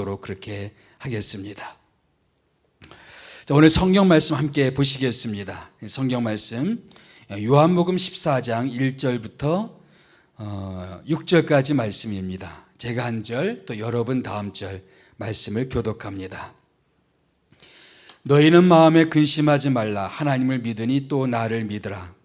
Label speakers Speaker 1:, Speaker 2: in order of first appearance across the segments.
Speaker 1: 그렇게 하겠습니다. 자, 오늘 성경 말씀 함께 보시겠습니다. 성경 말씀 요한복음 14장 1절부터 6절까지 말씀입니다. 제가 한 절, 또 여러분 다음 절 말씀을 교독합니다. 너희는 마음에 근심하지 말라. 하나님을 믿으니 또 나를 믿으라.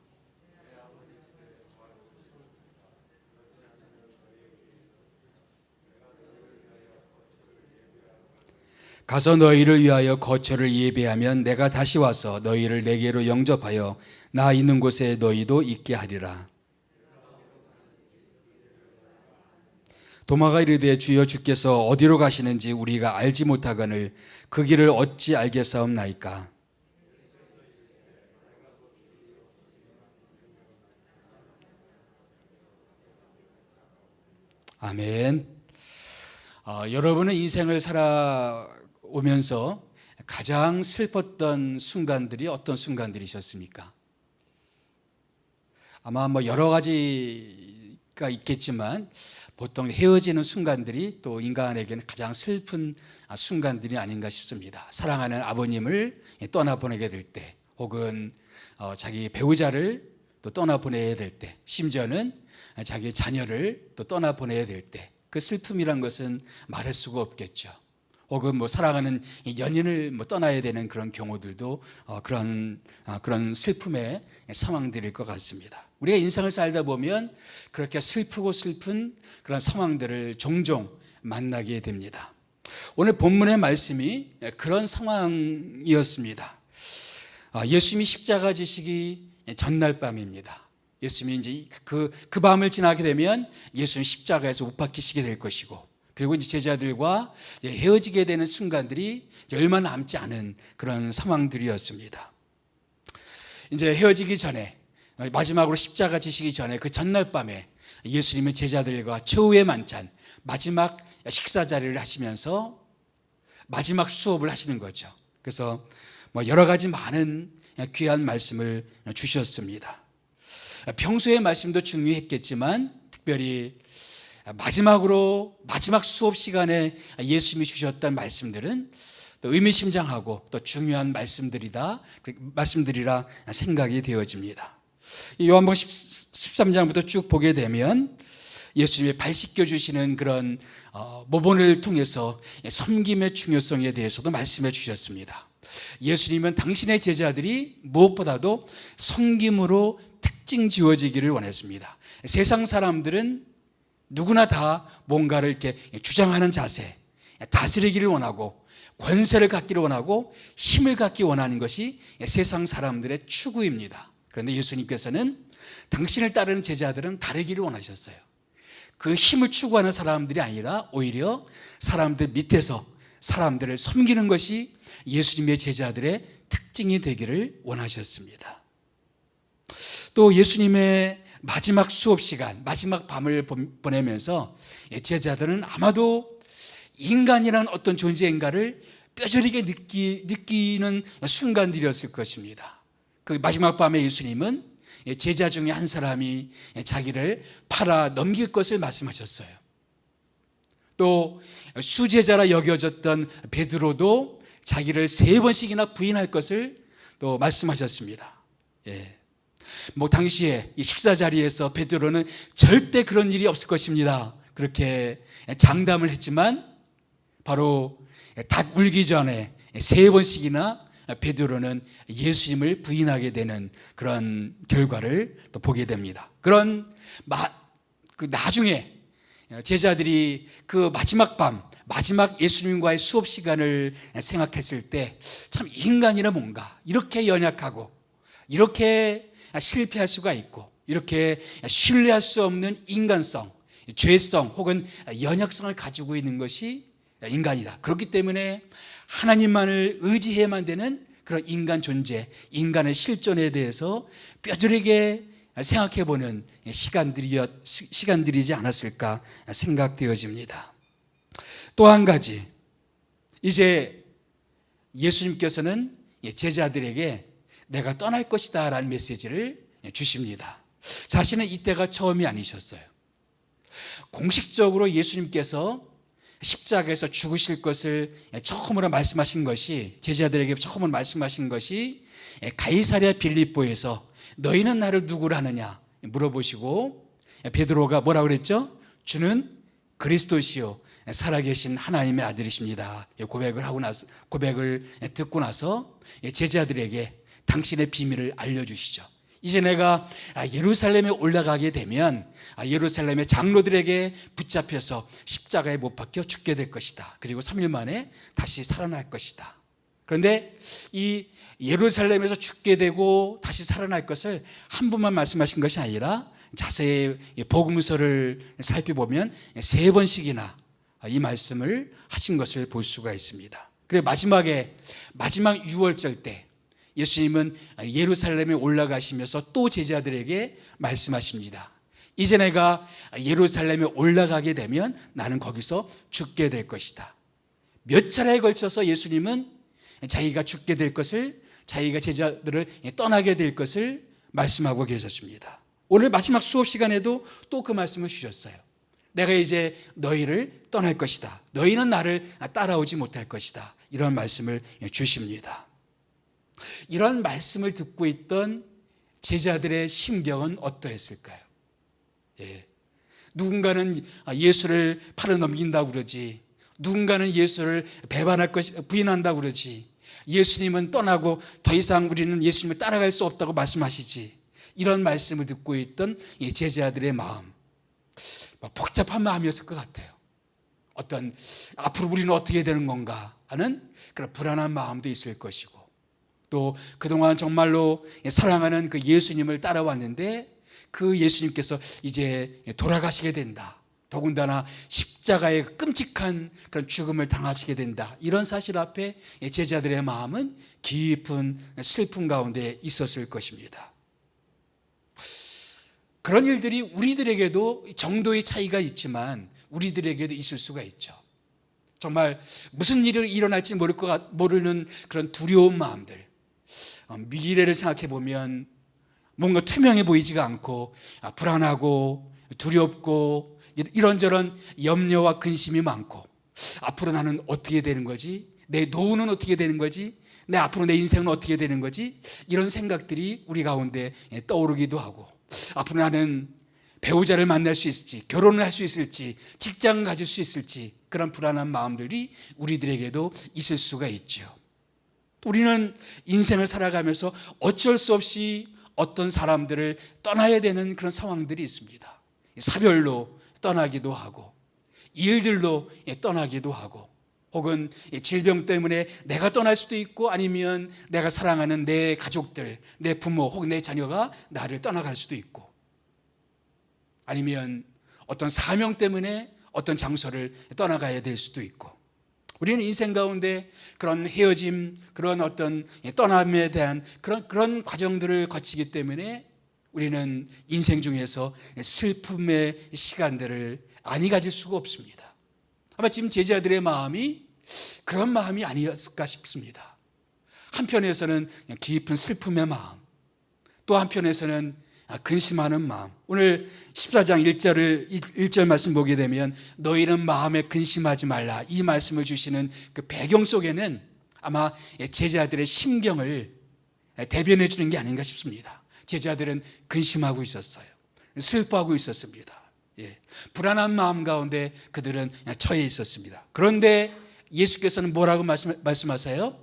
Speaker 1: 가서 너희를 위하여 거처를 예비하면 내가 다시 와서 너희를 내게로 영접하여 나 있는 곳에 너희도 있게 하리라. 도마가 이르되 주여 주께서 어디로 가시는지 우리가 알지 못하거늘 그 길을 어찌 알겠사옵나이까. 아멘. 여러분은 인생을 살아오면서 가장 슬펐던 순간들이 어떤 순간들이셨습니까? 아마 여러 가지가 있겠지만 보통 헤어지는 순간들이 또 인간에게는 가장 슬픈 순간들이 아닌가 싶습니다. 사랑하는 아버님을 떠나보내게 될 때, 혹은 자기 배우자를 또 떠나보내야 될 때, 심지어는 자기 자녀를 또 떠나보내야 될 때, 그 슬픔이란 것은 말할 수가 없겠죠. 혹은 사랑하는 연인을 떠나야 되는 그런 경우들도 그런 슬픔의 상황들일 것 같습니다. 우리가 인생을 살다 보면 그렇게 슬프고 슬픈 그런 상황들을 종종 만나게 됩니다. 오늘 본문의 말씀이 그런 상황이었습니다. 예수님이 십자가 지시기 전날 밤입니다. 예수님이 이제 그 밤을 지나게 되면 예수님 십자가에서 못 박히시게 될 것이고, 그리고 이제 제자들과 헤어지게 되는 순간들이 얼마 남지 않은 그런 상황들이었습니다. 이제 헤어지기 전에, 마지막으로 십자가 지시기 전에 그 전날 밤에 예수님은 제자들과 최후의 만찬, 마지막 식사 자리를 하시면서 마지막 수업을 하시는 거죠. 그래서 여러 가지 많은 귀한 말씀을 주셨습니다. 평소의 말씀도 중요했겠지만 특별히 마지막 수업 시간에 예수님이 주셨던 말씀들은 또 의미심장하고 또 중요한 말씀들이라 생각이 되어집니다. 요한복음 13장부터 쭉 보게 되면 예수님이 발 씻겨주시는 그런 모본을 통해서 섬김의 중요성에 대해서도 말씀해 주셨습니다. 예수님은 당신의 제자들이 무엇보다도 섬김으로 특징 지어지기를 원했습니다. 세상 사람들은 누구나 다 뭔가를 이렇게 주장하는 자세, 다스리기를 원하고 권세를 갖기를 원하고 힘을 갖기 원하는 것이 세상 사람들의 추구입니다. 그런데 예수님께서는 당신을 따르는 제자들은 다르기를 원하셨어요. 그 힘을 추구하는 사람들이 아니라 오히려 사람들 밑에서 사람들을 섬기는 것이 예수님의 제자들의 특징이 되기를 원하셨습니다. 또 예수님의 마지막 수업 시간, 마지막 밤을 보내면서 제자들은 아마도 인간이라는 어떤 존재인가를 뼈저리게 느끼는 순간들이었을 것입니다. 그 마지막 밤에 예수님은 제자 중에 한 사람이 자기를 팔아 넘길 것을 말씀하셨어요. 또 수제자라 여겨졌던 베드로도 자기를 3번씩이나 부인할 것을 또 말씀하셨습니다. 당시에 이 식사 자리에서 베드로는 절대 그런 일이 없을 것입니다. 그렇게 장담을 했지만 바로 닭 울기 전에 3번씩이나 베드로는 예수님을 부인하게 되는 그런 결과를 또 보게 됩니다. 나중에 제자들이 그 마지막 밤, 마지막 예수님과의 수업 시간을 생각했을 때 참 인간이라 뭔가 이렇게 연약하고 이렇게 실패할 수가 있고 이렇게 신뢰할 수 없는 인간성, 죄성 혹은 연약성을 가지고 있는 것이 인간이다. 그렇기 때문에 하나님만을 의지해야만 되는 그런 인간 존재, 인간의 실존에 대해서 뼈저리게 생각해보는 시간들이지 않았을까 생각되어집니다. 또 한 가지, 이제 예수님께서는 제자들에게 내가 떠날 것이다 라는 메시지를 주십니다. 자신은 이때가 처음이 아니셨어요. 공식적으로 예수님께서 십자가에서 죽으실 것을 처음으로 말씀하신 것이, 제자들에게 처음으로 말씀하신 것이 가이사랴 빌립보에서 너희는 나를 누구로 하느냐 물어보시고, 베드로가 뭐라고 그랬죠? 주는 그리스도시요 살아계신 하나님의 아들이십니다. 고백을 듣고 나서 제자들에게 당신의 비밀을 알려주시죠. 이제 내가 예루살렘에 올라가게 되면 예루살렘의 장로들에게 붙잡혀서 십자가에 못 박혀 죽게 될 것이다. 그리고 3일 만에 다시 살아날 것이다. 그런데 이 예루살렘에서 죽게 되고 다시 살아날 것을 한 분만 말씀하신 것이 아니라 자세히 복음서를 살펴보면 3번씩이나 이 말씀을 하신 것을 볼 수가 있습니다. 그리고 마지막 6월절 때 예수님은 예루살렘에 올라가시면서 또 제자들에게 말씀하십니다. 이제 내가 예루살렘에 올라가게 되면 나는 거기서 죽게 될 것이다. 몇 차례에 걸쳐서 예수님은 자기가 죽게 될 것을, 자기가 제자들을 떠나게 될 것을 말씀하고 계셨습니다. 오늘 마지막 수업 시간에도 또 그 말씀을 주셨어요. 내가 이제 너희를 떠날 것이다. 너희는 나를 따라오지 못할 것이다. 이런 말씀을 주십니다. 이런 말씀을 듣고 있던 제자들의 심경은 어떠했을까요? 누군가는 예수를 팔아 넘긴다고 그러지, 누군가는 예수를 부인한다고 그러지, 예수님은 떠나고 더 이상 우리는 예수님을 따라갈 수 없다고 말씀하시지. 이런 말씀을 듣고 있던 제자들의 마음, 복잡한 마음이었을 것 같아요. 어떤 앞으로 우리는 어떻게 되는 건가 하는 그런 불안한 마음도 있을 것이고, 또 그동안 정말로 사랑하는 그 예수님을 따라왔는데 그 예수님께서 이제 돌아가시게 된다, 더군다나 십자가의 끔찍한 그런 죽음을 당하시게 된다, 이런 사실 앞에 제자들의 마음은 깊은 슬픔 가운데 있었을 것입니다. 그런 일들이 우리들에게도 정도의 차이가 있지만 우리들에게도 있을 수가 있죠. 정말 무슨 일이 일어날지 모르는 그런 두려운 마음들, 미래를 생각해 보면 뭔가 투명해 보이지가 않고 불안하고 두렵고 이런저런 염려와 근심이 많고, 앞으로 나는 어떻게 되는 거지? 내 노후는 어떻게 되는 거지? 앞으로 내 인생은 어떻게 되는 거지? 이런 생각들이 우리 가운데 떠오르기도 하고, 앞으로 나는 배우자를 만날 수 있을지, 결혼을 할 수 있을지, 직장을 가질 수 있을지, 그런 불안한 마음들이 우리들에게도 있을 수가 있죠. 우리는 인생을 살아가면서 어쩔 수 없이 어떤 사람들을 떠나야 되는 그런 상황들이 있습니다. 사별로 떠나기도 하고, 일들로 떠나기도 하고, 혹은 질병 때문에 내가 떠날 수도 있고, 아니면 내가 사랑하는 내 가족들, 내 부모 혹은 내 자녀가 나를 떠나갈 수도 있고, 아니면 어떤 사명 때문에 어떤 장소를 떠나가야 될 수도 있고, 우리는 인생 가운데 그런 헤어짐, 그런 어떤 떠남에 대한 그런 과정들을 거치기 때문에 우리는 인생 중에서 슬픔의 시간들을 안이 가질 수가 없습니다. 아마 지금 제자들의 마음이 그런 마음이 아니었을까 싶습니다. 한편에서는 깊은 슬픔의 마음, 또 한편에서는 근심하는 마음. 오늘 14장 1절 말씀 보게 되면 너희는 마음에 근심하지 말라, 이 말씀을 주시는 그 배경 속에는 아마 제자들의 심경을 대변해 주는 게 아닌가 싶습니다. 제자들은 근심하고 있었어요. 슬퍼하고 있었습니다. 불안한 마음 가운데 그들은 처해 있었습니다. 그런데 예수께서는 뭐라고 말씀하세요?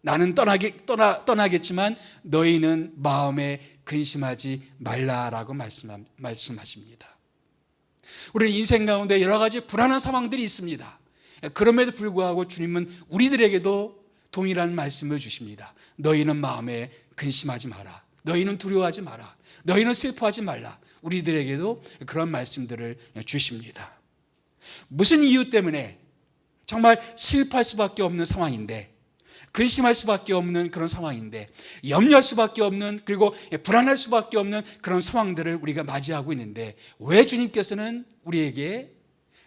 Speaker 1: 나는 떠나겠지만 너희는 마음에 근심하지 말라라고 말씀하십니다. 우리는 인생 가운데 여러 가지 불안한 상황들이 있습니다. 그럼에도 불구하고 주님은 우리들에게도 동일한 말씀을 주십니다. 너희는 마음에 근심하지 마라. 너희는 두려워하지 마라. 너희는 슬퍼하지 말라. 우리들에게도 그런 말씀들을 주십니다. 무슨 이유 때문에 정말 슬퍼할 수밖에 없는 상황인데, 근심할 수밖에 없는 그런 상황인데, 염려할 수밖에 없는, 그리고 불안할 수밖에 없는 그런 상황들을 우리가 맞이하고 있는데, 왜 주님께서는 우리에게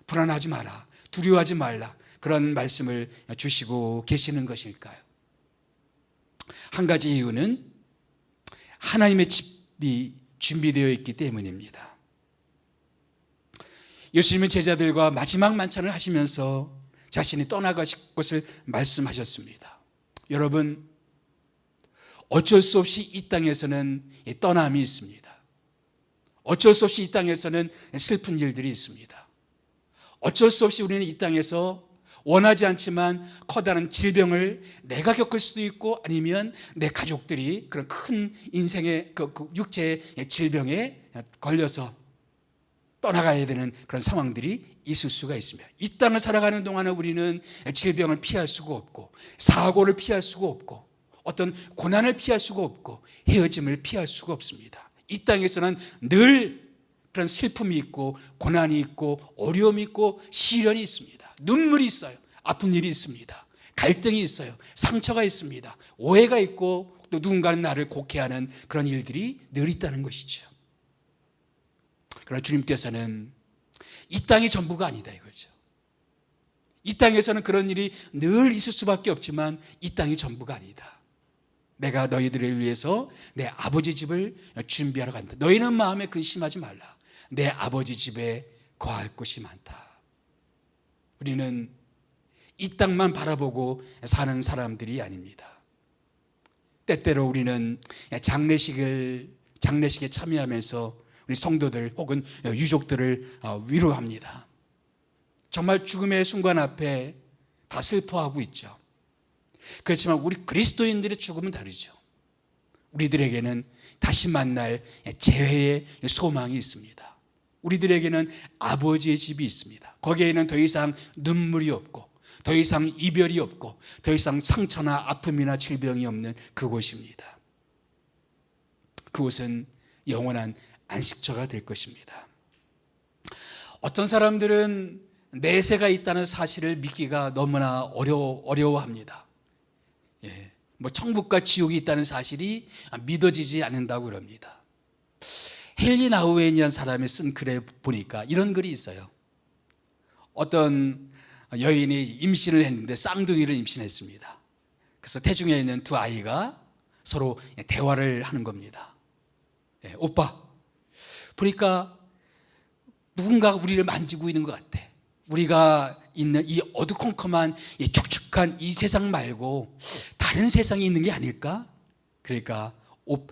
Speaker 1: 불안하지 마라, 두려워하지 말라, 그런 말씀을 주시고 계시는 것일까요? 한 가지 이유는 하나님의 집이 준비되어 있기 때문입니다. 예수님은 제자들과 마지막 만찬을 하시면서 자신이 떠나가실 것을 말씀하셨습니다. 여러분, 어쩔 수 없이 이 땅에서는 떠남이 있습니다. 어쩔 수 없이 이 땅에서는 슬픈 일들이 있습니다. 어쩔 수 없이 우리는 이 땅에서 원하지 않지만 커다란 질병을 내가 겪을 수도 있고, 아니면 내 가족들이 그런 큰 인생의 그 육체의 질병에 걸려서 떠나가야 되는 그런 상황들이 있을 수가 있습니다. 이 땅을 살아가는 동안은 우리는 질병을 피할 수가 없고, 사고를 피할 수가 없고, 어떤 고난을 피할 수가 없고, 헤어짐을 피할 수가 없습니다. 이 땅에서는 늘 그런 슬픔이 있고, 고난이 있고, 어려움이 있고, 시련이 있습니다. 눈물이 있어요. 아픈 일이 있습니다. 갈등이 있어요. 상처가 있습니다. 오해가 있고, 또 누군가는 나를 곡해하는 그런 일들이 늘 있다는 것이죠. 그러나 주님께서는 이 땅이 전부가 아니다 이거죠. 이 땅에서는 그런 일이 늘 있을 수밖에 없지만 이 땅이 전부가 아니다. 내가 너희들을 위해서 내 아버지 집을 준비하러 간다. 너희는 마음에 근심하지 말라. 내 아버지 집에 거할 곳이 많다. 우리는 이 땅만 바라보고 사는 사람들이 아닙니다. 때때로 우리는 장례식에 참여하면서 우리 성도들 혹은 유족들을 위로합니다. 정말 죽음의 순간 앞에 다 슬퍼하고 있죠. 그렇지만 우리 그리스도인들의 죽음은 다르죠. 우리들에게는 다시 만날 재회의 소망이 있습니다. 우리들에게는 아버지의 집이 있습니다. 거기에는 더 이상 눈물이 없고, 더 이상 이별이 없고, 더 이상 상처나 아픔이나 질병이 없는 그곳입니다. 그곳은 영원한 안식처가 될 것입니다. 어떤 사람들은 내세가 있다는 사실을 믿기가 너무나 어려워합니다. 천국과 지옥이 있다는 사실이 믿어지지 않는다고 그럽니다. 헨리 나우엔이라는 사람이 쓴 글에 보니까 이런 글이 있어요. 어떤 여인이 임신을 했는데 쌍둥이를 임신했습니다. 그래서 태중에 있는 두 아이가 서로 대화를 하는 겁니다. 오빠, 보니까 누군가가 우리를 만지고 있는 것 같아. 우리가 있는 이 어두컴컴한 이 축축한 이 세상 말고 다른 세상이 있는 게 아닐까? 그러니까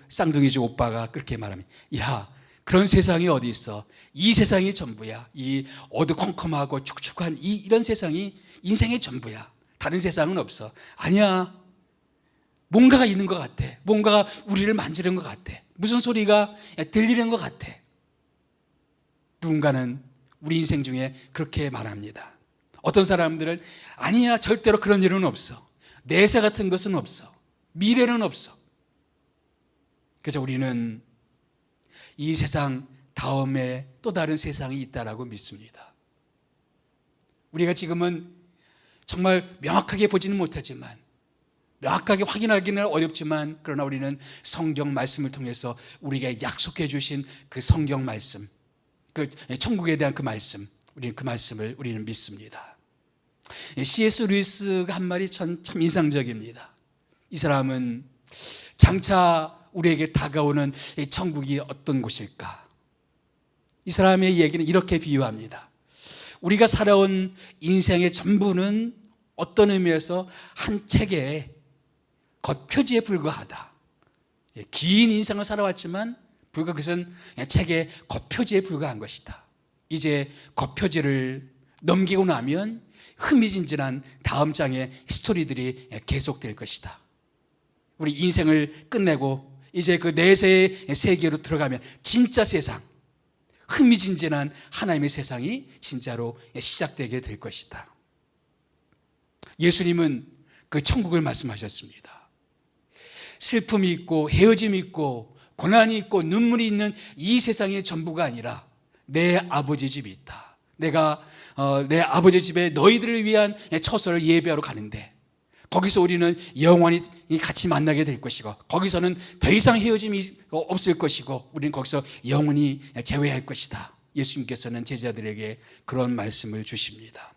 Speaker 1: 쌍둥이 중 오빠가 그렇게 말합니다. 야, 그런 세상이 어디 있어? 이 세상이 전부야. 이 어두컴컴하고 축축한 이런 세상이 인생의 전부야. 다른 세상은 없어. 아니야, 뭔가가 있는 것 같아. 뭔가가 우리를 만지는 것 같아. 무슨 소리가 들리는 것 같아. 누군가는 우리 인생 중에 그렇게 말합니다. 어떤 사람들은 아니야, 절대로 그런 일은 없어. 내세 같은 것은 없어. 미래는 없어. 그래서 우리는 이 세상 다음에 또 다른 세상이 있다라고 믿습니다. 우리가 지금은 정말 명확하게 보지는 못하지만, 명확하게 확인하기는 어렵지만, 그러나 우리는 성경 말씀을 통해서 우리에게 약속해 주신 그 성경 말씀, 그 천국에 대한 그 말씀, 우리는 그 말씀을 우리는 믿습니다. C.S. 루이스가 한 말이 참 인상적입니다. 이 사람은 장차 우리에게 다가오는 이 천국이 어떤 곳일까? 이 사람의 얘기는 이렇게 비유합니다. 우리가 살아온 인생의 전부는 어떤 의미에서 한 책의 겉표지에 불과하다. 긴 인생을 살아왔지만 불과 그것은 책의 겉표지에 불과한 것이다. 이제 겉표지를 넘기고 나면 흥미진진한 다음 장의 스토리들이 계속될 것이다. 우리 인생을 끝내고 이제 그 내세의 세계로 들어가면 진짜 세상, 흥미진진한 하나님의 세상이 진짜로 시작되게 될 것이다. 예수님은 그 천국을 말씀하셨습니다. 슬픔이 있고 헤어짐이 있고 고난이 있고 눈물이 있는 이 세상의 전부가 아니라 내 아버지 집이 있다. 내가 내 아버지 집에 너희들을 위한 처소를 예배하러 가는데 거기서 우리는 영원히 같이 만나게 될 것이고, 거기서는 더 이상 헤어짐이 없을 것이고, 우리는 거기서 영원히 재회할 것이다. 예수님께서는 제자들에게 그런 말씀을 주십니다.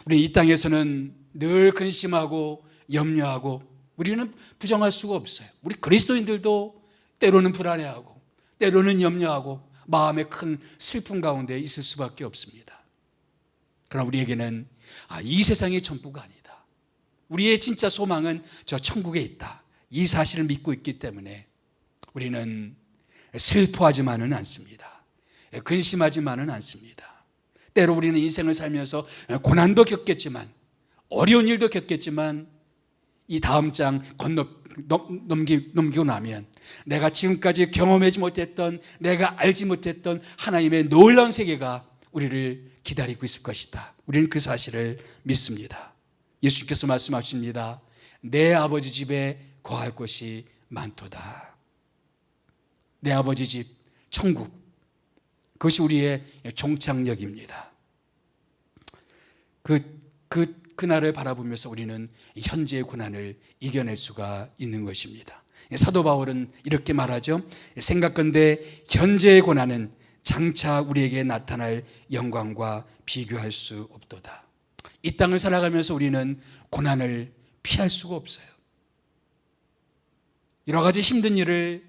Speaker 1: 우리 이 땅에서는 늘 근심하고 염려하고 우리는 부정할 수가 없어요. 우리 그리스도인들도 때로는 불안해하고 때로는 염려하고 마음의 큰 슬픔 가운데 있을 수밖에 없습니다. 그러나 우리에게는 이 세상이 전부가 아니다. 우리의 진짜 소망은 저 천국에 있다. 이 사실을 믿고 있기 때문에 우리는 슬퍼하지만은 않습니다. 근심하지만은 않습니다. 때로 우리는 인생을 살면서 고난도 겪겠지만, 어려운 일도 겪겠지만, 이 다음 장 넘기고 나면 내가 지금까지 경험하지 못했던, 내가 알지 못했던 하나님의 놀라운 세계가 우리를 기다리고 있을 것이다. 우리는 그 사실을 믿습니다. 예수님께서 말씀하십니다. 내 아버지 집에 거할 곳이 많도다. 내 아버지 집, 천국, 그것이 우리의 종착역입니다. 그날을 바라보면서 우리는 현재의 고난을 이겨낼 수가 있는 것입니다. 사도 바울은 이렇게 말하죠. 생각건대 현재의 고난은 장차 우리에게 나타날 영광과 비교할 수 없도다. 이 땅을 살아가면서 우리는 고난을 피할 수가 없어요. 여러 가지 힘든 일을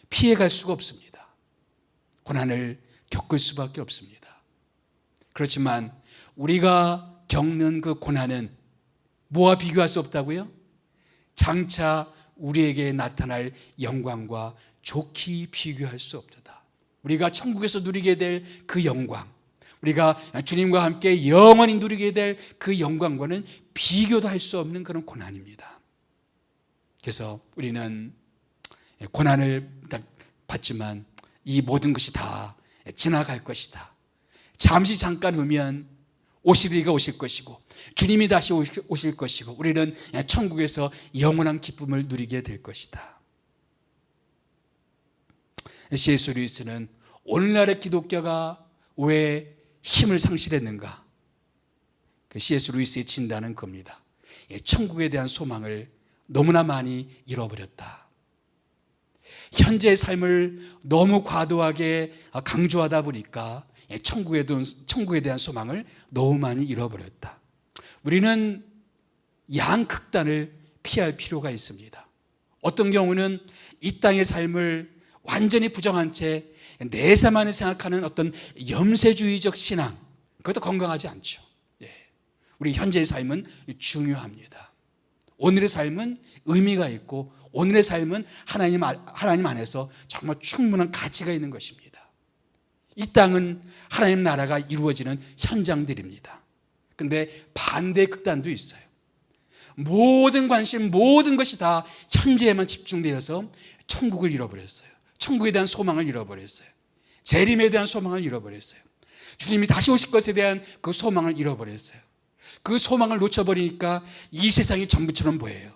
Speaker 1: 피해갈 수가 없습니다. 고난을 겪을 수밖에 없습니다. 그렇지만 우리가 겪는 그 고난은 뭐와 비교할 수 없다고요? 장차 우리에게 나타날 영광과 좋게 비교할 수 없도다. 우리가 천국에서 누리게 될 그 영광, 우리가 주님과 함께 영원히 누리게 될 그 영광과는 비교도 할 수 없는 그런 고난입니다. 그래서 우리는 고난을 받지만 이 모든 것이 다 지나갈 것이다. 잠시 잠깐 후면 오실 이가 오실 것이고 주님이 다시 오실 것이고 우리는 천국에서 영원한 기쁨을 누리게 될 것이다. C.S. 루이스는 오늘날의 기독교가 왜 힘을 상실했는가? C.S. 루이스의 진단은 겁니다. 천국에 대한 소망을 너무나 많이 잃어버렸다. 현재의 삶을 너무 과도하게 강조하다 보니까 천국에 대한 소망을 너무 많이 잃어버렸다. 우리는 양극단을 피할 필요가 있습니다. 어떤 경우는 이 땅의 삶을 완전히 부정한 채 내세만을 생각하는 어떤 염세주의적 신앙, 그것도 건강하지 않죠. 우리 현재의 삶은 중요합니다. 오늘의 삶은 의미가 있고 오늘의 삶은 하나님 안에서 정말 충분한 가치가 있는 것입니다. 이 땅은 하나님 나라가 이루어지는 현장들입니다. 그런데 반대 극단도 있어요. 모든 관심, 모든 것이 다 현재에만 집중되어서 천국을 잃어버렸어요. 천국에 대한 소망을 잃어버렸어요. 재림에 대한 소망을 잃어버렸어요. 주님이 다시 오실 것에 대한 그 소망을 잃어버렸어요. 그 소망을 놓쳐버리니까 이 세상이 전부처럼 보여요.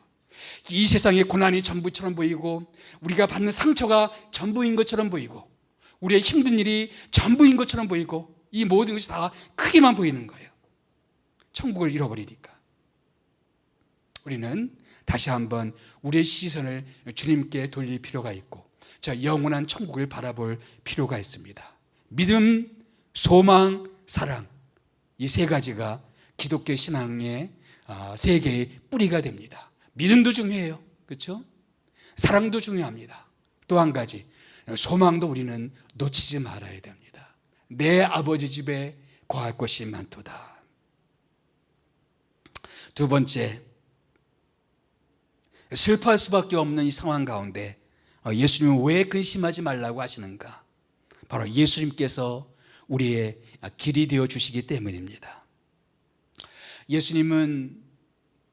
Speaker 1: 이 세상의 고난이 전부처럼 보이고 우리가 받는 상처가 전부인 것처럼 보이고 우리의 힘든 일이 전부인 것처럼 보이고 이 모든 것이 다 크게만 보이는 거예요. 천국을 잃어버리니까. 우리는 다시 한번 우리의 시선을 주님께 돌릴 필요가 있고 저 영원한 천국을 바라볼 필요가 있습니다. 믿음, 소망, 사랑, 이 세 가지가 기독교 신앙의 세 개의 뿌리가 됩니다. 믿음도 중요해요. 그렇죠? 사랑도 중요합니다. 또 한 가지, 소망도 우리는 놓치지 말아야 됩니다. 내 아버지 집에 거할 것이 많도다. 두 번째, 슬퍼할 수밖에 없는 이 상황 가운데 예수님은 왜 근심하지 말라고 하시는가? 바로 예수님께서 우리의 길이 되어 주시기 때문입니다. 예수님은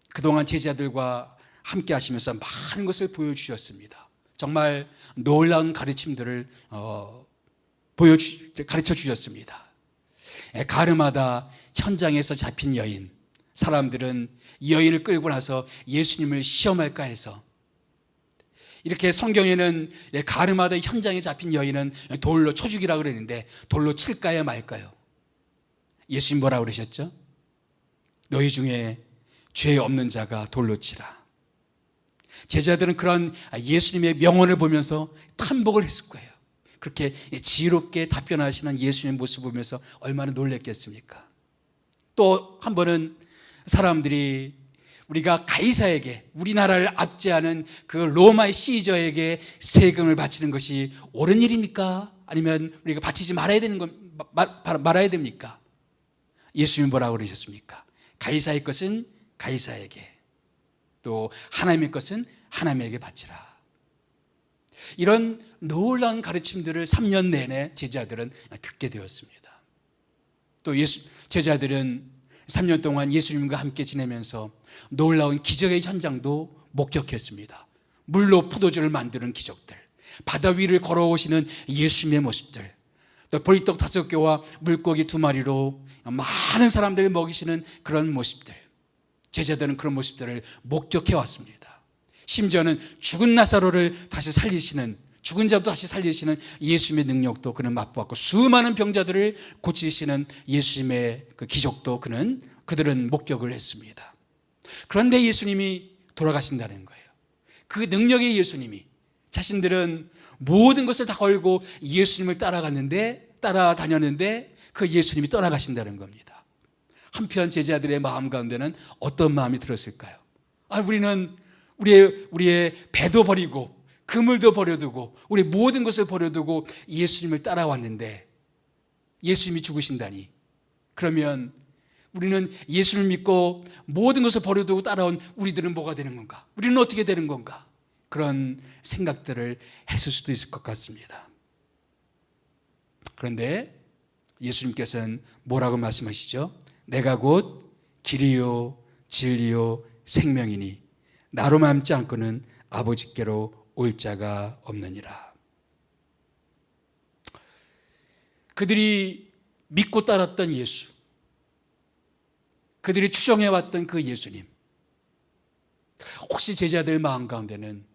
Speaker 1: 그동안 제자들과 함께 하시면서 많은 것을 보여주셨습니다. 정말 놀라운 가르침들을 가르쳐 주셨습니다. 가르마다 현장에서 잡힌 여인, 사람들은 이 여인을 끌고 나서 예수님을 시험할까 해서 이렇게 성경에는 가르마다 현장에 잡힌 여인은 돌로 쳐 죽이라고 그랬는데 돌로 칠까요 말까요? 예수님 뭐라고 그러셨죠? 너희 중에 죄 없는 자가 돌로 치라. 제자들은 그런 예수님의 명언을 보면서 탐복을 했을 거예요. 그렇게 지혜롭게 답변하시는 예수님의 모습을 보면서 얼마나 놀랐겠습니까? 또 한 번은 사람들이 우리가 가이사에게, 우리나라를 압제하는 그 로마의 시저에게 세금을 바치는 것이 옳은 일입니까? 아니면 우리가 바치지 말아야 되는 건 말아야 됩니까? 예수님이 뭐라고 그러셨습니까? 가이사의 것은 가이사에게, 또 하나님의 것은 하나님에게 바치라. 이런 놀라운 가르침들을 3년 내내 제자들은 듣게 되었습니다. 또 제자들은 3년 동안 예수님과 함께 지내면서 놀라운 기적의 현장도 목격했습니다. 물로 포도주를 만드는 기적들, 바다 위를 걸어오시는 예수님의 모습들, 또 보리떡 5개와 물고기 2마리로 많은 사람들을 먹이시는 그런 모습들, 제자들은 그런 모습들을 목격해 왔습니다. 심지어는 죽은 나사로를 다시 살리시는, 죽은 자도 다시 살리시는 예수님의 능력도 그는 맛보았고, 수많은 병자들을 고치시는 예수님의 그 기적도 그들은 목격을 했습니다. 그런데 예수님이 돌아가신다는 거예요. 그 능력의 예수님이, 자신들은 모든 것을 다 걸고 예수님을 따라다녔는데 그 예수님이 떠나가신다는 겁니다. 한편 제자들의 마음 가운데는 어떤 마음이 들었을까요? 우리는 우리의 배도 버리고 그물도 버려두고 우리 모든 것을 버려두고 예수님을 따라왔는데 예수님이 죽으신다니, 그러면 우리는 예수를 믿고 모든 것을 버려두고 따라온 우리들은 뭐가 되는 건가? 우리는 어떻게 되는 건가? 그런 생각들을 했을 수도 있을 것 같습니다. 그런데 예수님께서는 뭐라고 말씀하시죠? 내가 곧 길이요 진리요 생명이니 나로 맘지 않고는 아버지께로 올 자가 없느니라. 그들이 믿고 따랐던 예수, 그들이 추종해왔던 그 예수님, 혹시 제자들 마음 가운데는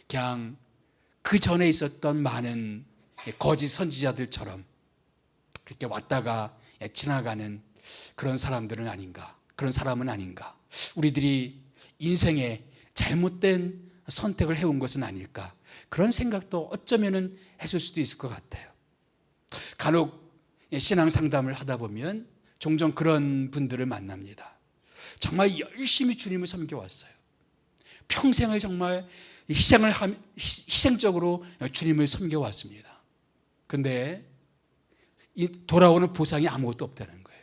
Speaker 1: 그냥 그 전에 있었던 많은 거짓 선지자들처럼 그렇게 왔다가 지나가는 그런 사람들은 아닌가, 그런 사람은 아닌가, 우리들이 인생에 잘못된 선택을 해온 것은 아닐까, 그런 생각도 어쩌면은 했을 수도 있을 것 같아요. 간혹 신앙 상담을 하다 보면 종종 그런 분들을 만납니다. 정말 열심히 주님을 섬겨왔어요. 평생을 정말 희생적으로 주님을 섬겨왔습니다. 그런데 돌아오는 보상이 아무것도 없다는 거예요.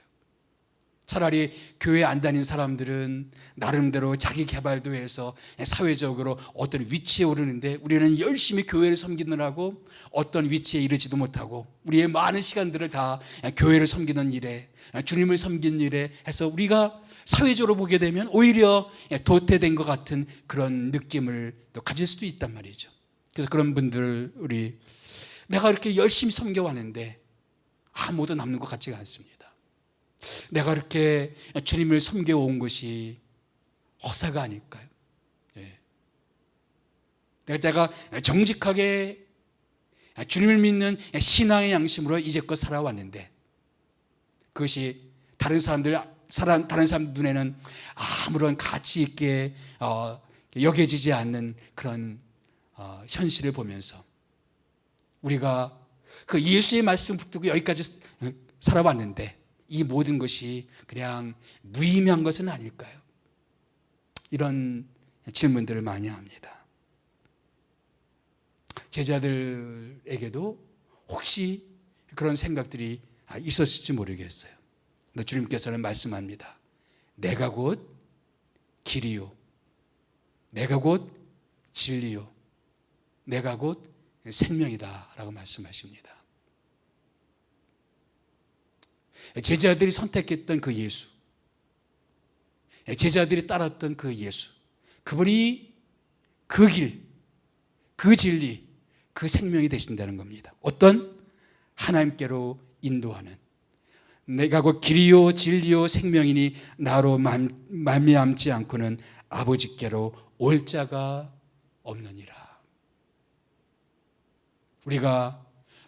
Speaker 1: 차라리 교회 안 다닌 사람들은 나름대로 자기 개발도 해서 사회적으로 어떤 위치에 오르는데, 우리는 열심히 교회를 섬기느라고 어떤 위치에 이르지도 못하고 우리의 많은 시간들을 다 교회를 섬기는 일에, 주님을 섬기는 일에 해서 우리가 사회적으로 보게 되면 오히려 도태된 것 같은 그런 느낌을 또 가질 수도 있단 말이죠. 그래서 그런 분들, 내가 이렇게 열심히 섬겨왔는데 아무도 남는 것 같지가 않습니다. 내가 이렇게 주님을 섬겨온 것이 허사가 아닐까요? 내가 정직하게 주님을 믿는 신앙의 양심으로 이제껏 살아왔는데 그것이 다른 사람들 눈에는 아무런 가치 있게 여겨지지 않는 그런 현실을 보면서 우리가 그 예수의 말씀 붙들고 여기까지 살아왔는데 이 모든 것이 그냥 무의미한 것은 아닐까요? 이런 질문들을 많이 합니다. 제자들에게도 혹시 그런 생각들이 있었을지 모르겠어요. 근데 주님께서는 말씀합니다. 내가 곧 길이요, 내가 곧 진리요, 내가 곧 생명이다 라고 말씀하십니다. 제자들이 선택했던 그 예수, 제자들이 따랐던 그 예수, 그분이 그 길, 그 진리, 그 생명이 되신다는 겁니다. 어떤? 하나님께로 인도하는, 내가 곧 길이요 진리요 생명이니 나로 말미암지 않고는 아버지께로 올 자가 없느니라. 우리가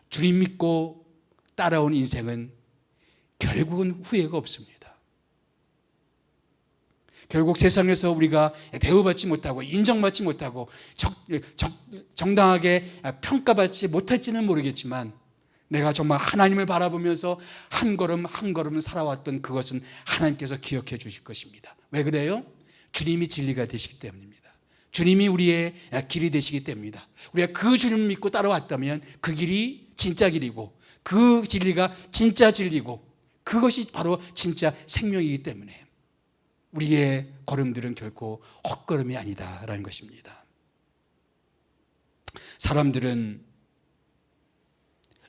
Speaker 1: 주님 믿고 따라온 인생은 결국은 후회가 없습니다. 결국 세상에서 우리가 대우받지 못하고 인정받지 못하고 정당하게 평가받지 못할지는 모르겠지만 내가 정말 하나님을 바라보면서 한 걸음 한 걸음 살아왔던 그것은 하나님께서 기억해 주실 것입니다. 왜 그래요? 주님이 진리가 되시기 때문입니다. 주님이 우리의 길이 되시기 때문이다. 우리가 그 주님을 믿고 따라왔다면 그 길이 진짜 길이고 그 진리가 진짜 진리고 그것이 바로 진짜 생명이기 때문에 우리의 걸음들은 결코 헛걸음이 아니다라는 것입니다. 사람들은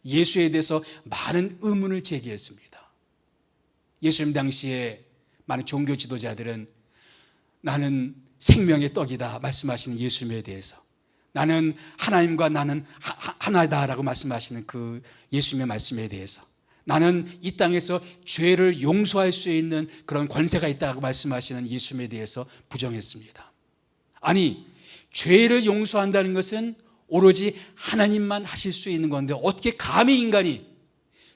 Speaker 1: 예수에 대해서 많은 의문을 제기했습니다. 예수님 당시에 많은 종교 지도자들은 나는 생명의 떡이다 말씀하시는 예수님에 대해서, 나는 하나님과 나는 하나다라고 말씀하시는 그 예수님의 말씀에 대해서, 나는 이 땅에서 죄를 용서할 수 있는 그런 권세가 있다고 말씀하시는 예수님에 대해서 부정했습니다. 아니, 죄를 용서한다는 것은 오로지 하나님만 하실 수 있는 건데 어떻게 감히 인간이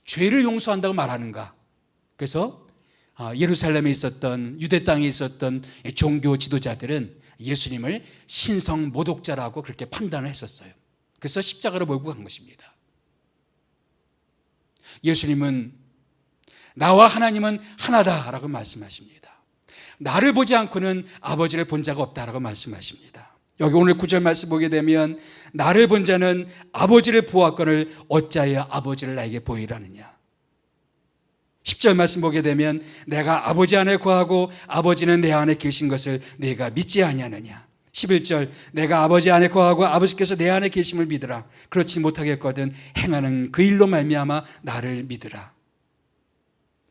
Speaker 1: 죄를 용서한다고 말하는가? 그래서 예루살렘에 있었던, 유대 땅에 있었던 종교 지도자들은 예수님을 신성 모독자라고 그렇게 판단을 했었어요. 그래서 십자가로 몰고 간 것입니다. 예수님은 나와 하나님은 하나다라고 말씀하십니다. 나를 보지 않고는 아버지를 본 자가 없다라고 말씀하십니다. 여기 오늘 9절 말씀 보게 되면 나를 본 자는 아버지를 보았거늘 어찌하여 아버지를 나에게 보이라느냐. 10절 말씀 보게 되면 내가 아버지 안에 거하고 아버지는 내 안에 계신 것을 내가 믿지 아니하느냐. 11절 내가 아버지 안에 거하고 아버지께서 내 안에 계심을 믿으라. 그렇지 못하겠거든 행하는 그 일로 말미암아 나를 믿으라.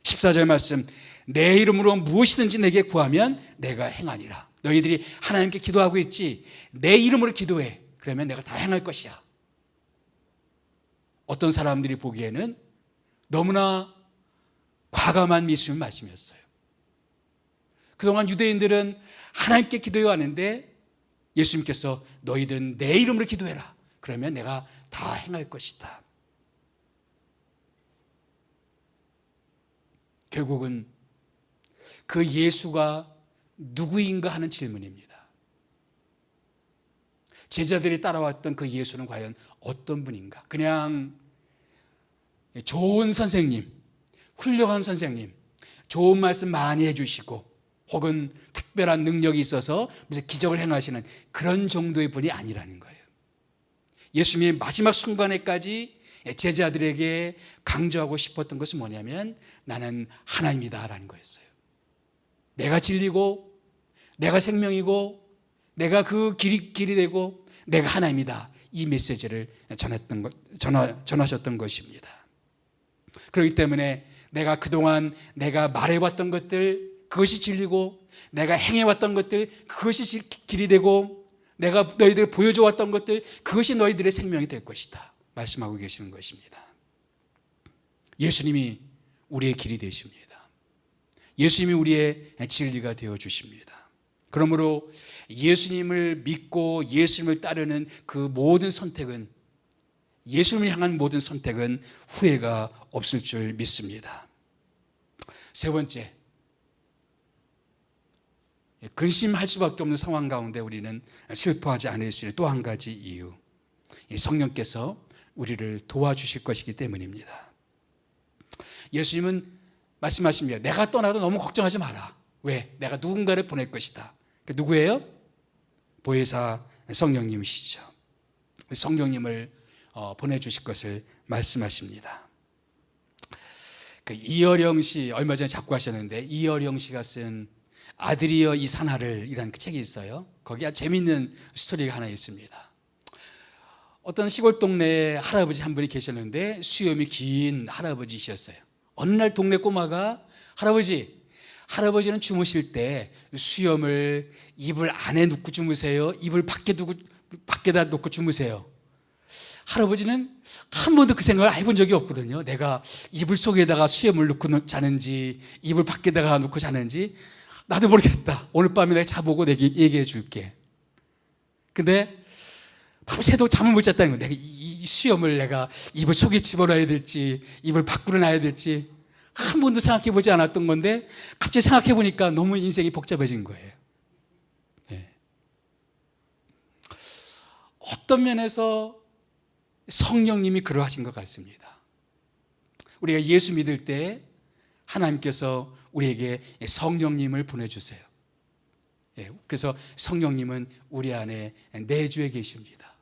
Speaker 1: 14절 말씀 내 이름으로 무엇이든지 내게 구하면 내가 행하니라. 너희들이 하나님께 기도하고 있지, 내 이름으로 기도해. 그러면 내가 다 행할 것이야. 어떤 사람들이 보기에는 너무나 과감한 예수님 말씀이었어요. 그동안 유대인들은 하나님께 기도해 왔는데 예수님께서 너희들은 내 이름으로 기도해라. 그러면 내가 다 행할 것이다. 결국은 그 예수가 누구인가 하는 질문입니다. 제자들이 따라왔던 그 예수는 과연 어떤 분인가? 그냥 좋은 선생님, 훌륭한 선생님, 좋은 말씀 많이 해주시고 혹은 특별한 능력이 있어서 무슨 기적을 행하시는 그런 정도의 분이 아니라는 거예요. 예수님이 마지막 순간에까지 제자들에게 강조하고 싶었던 것은 뭐냐면 나는 하나님이다라는 거였어요. 내가 진리고 내가 생명이고 내가 그 길이 되고 내가 하나님이다. 이 메시지를 전하셨던 것입니다. 그렇기 때문에 내가 그동안 내가 말해왔던 것들 그것이 진리고 내가 행해왔던 것들 그것이 길이 되고 내가 너희들 보여줘왔던 것들 그것이 너희들의 생명이 될 것이다 말씀하고 계시는 것입니다. 예수님이 우리의 길이 되십니다. 예수님이 우리의 진리가 되어주십니다. 그러므로 예수님을 믿고 예수님을 따르는 그 모든 선택은, 예수님을 향한 모든 선택은 후회가 없을 줄 믿습니다. 세 번째, 근심할 수밖에 없는 상황 가운데 우리는 슬퍼하지 않을 수 있는 또 한 가지 이유, 성령께서 우리를 도와주실 것이기 때문입니다. 예수님은 말씀하십니다. 내가 떠나도 너무 걱정하지 마라. 왜? 내가 누군가를 보낼 것이다. 누구예요? 보혜사 성령님이시죠. 성령님을 보내주실 것을 말씀하십니다. 이어령 씨 얼마 전에 작고하셨는데 이어령 씨가 쓴 아들이여 이 산하를 이라는 그 책이 있어요. 거기 아주 재미있는 스토리가 하나 있습니다. 어떤 시골 동네에 할아버지 한 분이 계셨는데 수염이 긴 할아버지셨어요. 어느 날 동네 꼬마가 할아버지는 주무실 때 수염을 이불 안에 놓고 주무세요? 이불 밖에다 놓고 주무세요? 할아버지는 한 번도 그 생각을 해본 적이 없거든요. 내가 이불 속에다가 수염을 놓고 자는지 이불 밖에다가 놓고 자는지 나도 모르겠다. 오늘 밤에 내가 자보고 내가 얘기해 줄게. 근데 밤새도록 잠을 못 잤다는 거예요. 내가 이 수염을 내가 이불 속에 집어넣어야 될지 이불 밖으로 놔야 될지 한 번도 생각해 보지 않았던 건데 갑자기 생각해 보니까 너무 인생이 복잡해진 거예요. 네. 어떤 면에서 성령님이 그러하신 것 같습니다. 우리가 예수 믿을 때 하나님께서 우리에게 성령님을 보내주세요. 그래서 성령님은 우리 안에 내주에 계십니다.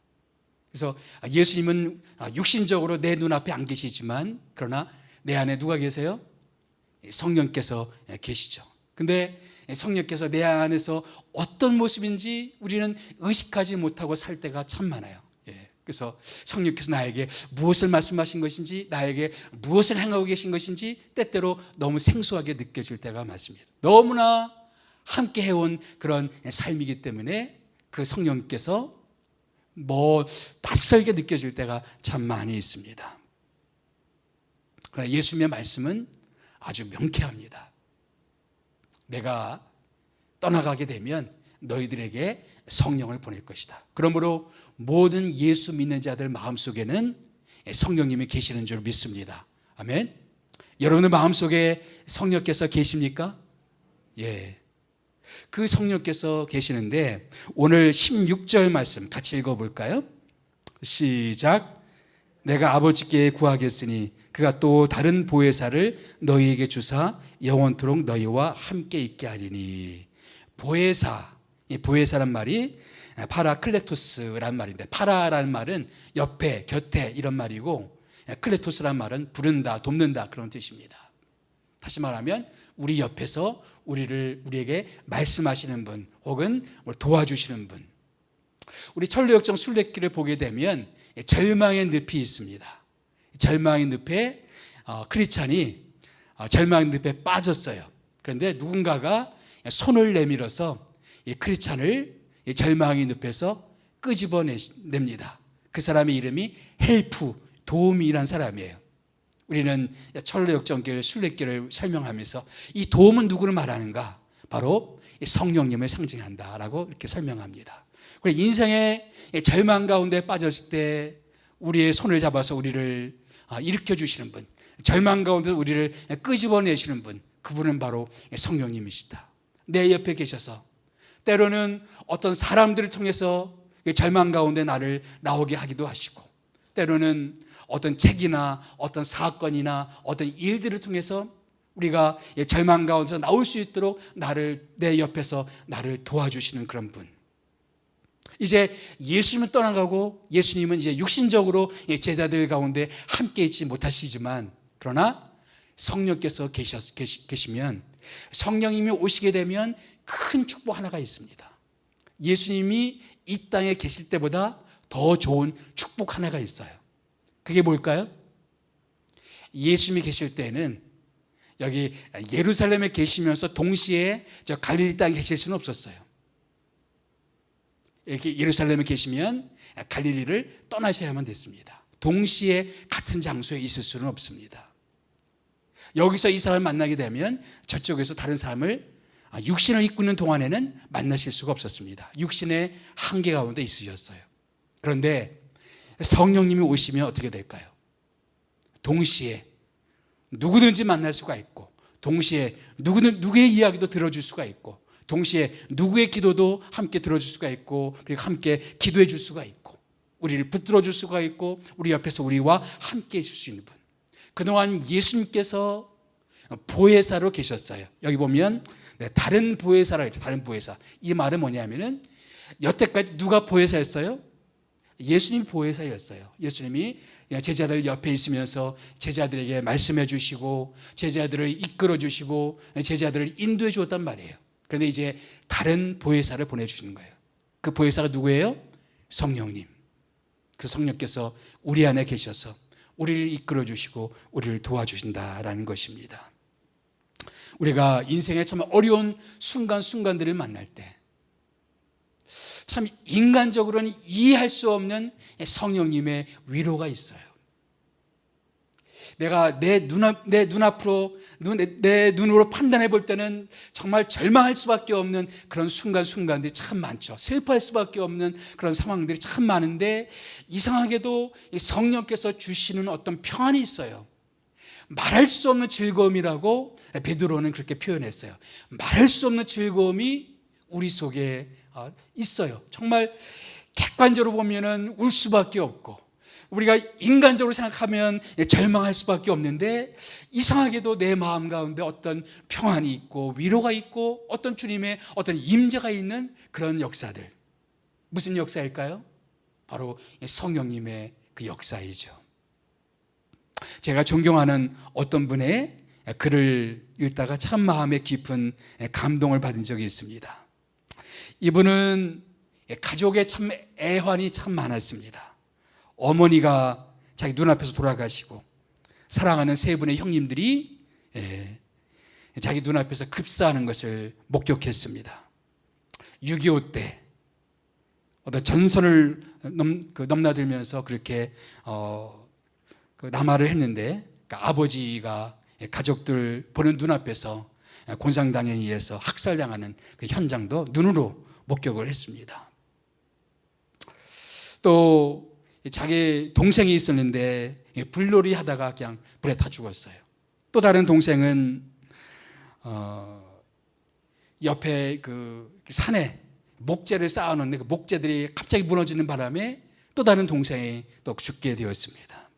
Speaker 1: 그래서 예수님은 육신적으로 내 눈앞에 안 계시지만 그러나 내 안에 누가 계세요? 성령께서 계시죠. 근데 성령께서 내 안에서 어떤 모습인지 우리는 의식하지 못하고 살 때가 참 많아요. 그래서 성령께서 나에게 무엇을 말씀하신 것인지, 나에게 무엇을 행하고 계신 것인지 때때로 너무 생소하게 느껴질 때가 많습니다. 너무나 함께 해온 그런 삶이기 때문에 그 성령께서 낯설게 느껴질 때가 참 많이 있습니다. 그러나 예수님의 말씀은 아주 명쾌합니다. 내가 떠나가게 되면 너희들에게 성령을 보낼 것이다. 그러므로 모든 예수 믿는 자들 마음속에는 성령님이 계시는 줄 믿습니다. 아멘. 여러분의 마음속에 성령께서 계십니까? 예. 그 성령께서 계시는데 오늘 16절 말씀 같이 읽어볼까요? 시작. 내가 아버지께 구하겠으니 그가 또 다른 보혜사를 너희에게 주사 영원토록 너희와 함께 있게 하리니. 보혜사, 이 보혜사란 말이 파라클레토스란 말인데, 파라라는 말은 옆에, 곁에 이런 말이고, 클레토스란 말은 부른다, 돕는다 그런 뜻입니다. 다시 말하면 우리 옆에서 우리에게 말씀하시는 분 혹은 도와주시는 분. 우리 천로역정 순례길을 보게 되면 절망의 늪이 있습니다. 절망의 늪에 크리스찬이 절망의 늪에 빠졌어요. 그런데 누군가가 손을 내밀어서 이 크리스찬을 절망의 늪에서 끄집어냅니다. 그 사람의 이름이 헬프, 도움이란 사람이에요. 우리는 천로역정길 순례길을 설명하면서 이 도움은 누구를 말하는가? 바로 성령님을 상징한다라고 이렇게 설명합니다. 그래서 인생의 절망 가운데 빠졌을 때 우리의 손을 잡아서 우리를 일으켜 주시는 분, 절망 가운데 우리를 끄집어내시는 분, 그분은 바로 성령님이시다. 내 옆에 계셔서 때로는 어떤 사람들을 통해서 절망 가운데 나를 나오게 하기도 하시고, 때로는 어떤 책이나 어떤 사건이나 어떤 일들을 통해서 우리가 절망 가운데서 나올 수 있도록 내 옆에서 나를 도와주시는 그런 분. 이제 예수님은 떠나가고 예수님은 이제 육신적으로 제자들 가운데 함께 있지 못하시지만, 그러나 성령께서 계시면, 성령님이 오시게 되면 큰 축복 하나가 있습니다. 예수님이 이 땅에 계실 때보다 더 좋은 축복 하나가 있어요. 그게 뭘까요? 예수님이 계실 때는 여기 예루살렘에 계시면서 동시에 저 갈릴리 땅에 계실 수는 없었어요. 이렇게 예루살렘에 계시면 갈릴리를 떠나셔야만 됐습니다. 동시에 같은 장소에 있을 수는 없습니다. 여기서 이 사람을 만나게 되면 저쪽에서 다른 사람을 육신을 입고 있는 동안에는 만나실 수가 없었습니다. 육신의 한계 가운데 있으셨어요. 그런데 성령님이 오시면 어떻게 될까요? 동시에 누구든지 만날 수가 있고, 동시에 누구의 이야기도 들어줄 수가 있고, 동시에 누구의 기도도 함께 들어줄 수가 있고, 그리고 함께 기도해 줄 수가 있고, 우리를 붙들어 줄 수가 있고, 우리 옆에서 우리와 함께 해줄 수 있는 분. 그동안 예수님께서 보혜사로 계셨어요. 여기 보면 다른 보혜사라고 했죠. 다른 보혜사. 이 말은 뭐냐면은 여태까지 누가 보혜사였어요? 예수님이 보혜사였어요. 예수님이 제자들 옆에 있으면서 제자들에게 말씀해 주시고, 제자들을 이끌어 주시고, 제자들을 인도해 주었단 말이에요. 그런데 이제 다른 보혜사를 보내주시는 거예요. 그 보혜사가 누구예요? 성령님. 그 성령께서 우리 안에 계셔서 우리를 이끌어 주시고 우리를 도와주신다라는 것입니다. 우리가 인생에 참 어려운 순간들을 만날 때 참 인간적으로는 이해할 수 없는 성령님의 위로가 있어요. 내가 내 눈으로 판단해 볼 때는 정말 절망할 수밖에 없는 그런 순간들이 참 많죠. 슬퍼할 수밖에 없는 그런 상황들이 참 많은데, 이상하게도 성령께서 주시는 어떤 평안이 있어요. 말할 수 없는 즐거움이라고 베드로는 그렇게 표현했어요. 말할 수 없는 즐거움이 우리 속에 있어요. 정말 객관적으로 보면은 울 수밖에 없고, 우리가 인간적으로 생각하면 절망할 수밖에 없는데 이상하게도 내 마음 가운데 어떤 평안이 있고 위로가 있고 어떤 주님의 어떤 임재가 있는 그런 역사들. 무슨 역사일까요? 바로 성령님의 그 역사이죠. 제가 존경하는 어떤 분의 글을 읽다가 참 마음에 깊은 감동을 받은 적이 있습니다. 이분은 가족의 참 애환이 참 많았습니다. 어머니가 자기 눈앞에서 돌아가시고 사랑하는 세 분의 형님들이 자기 눈앞에서 급사하는 것을 목격했습니다. 6.25 때 어떤 전선을 넘나들면서 그렇게 남하를 했는데 아버지가 가족들 보는 눈앞에서 곤상당에 의해서 학살당하는 그 현장도 눈으로 목격을 했습니다. 또 자기 동생이 있었는데 불놀이 하다가 그냥 불에 타 죽었어요. 또 다른 동생은 옆에 그 산에 목재를 쌓아놓는데 그 목재들이 갑자기 무너지는 바람에 또 다른 동생이 또 죽게 되었습니다.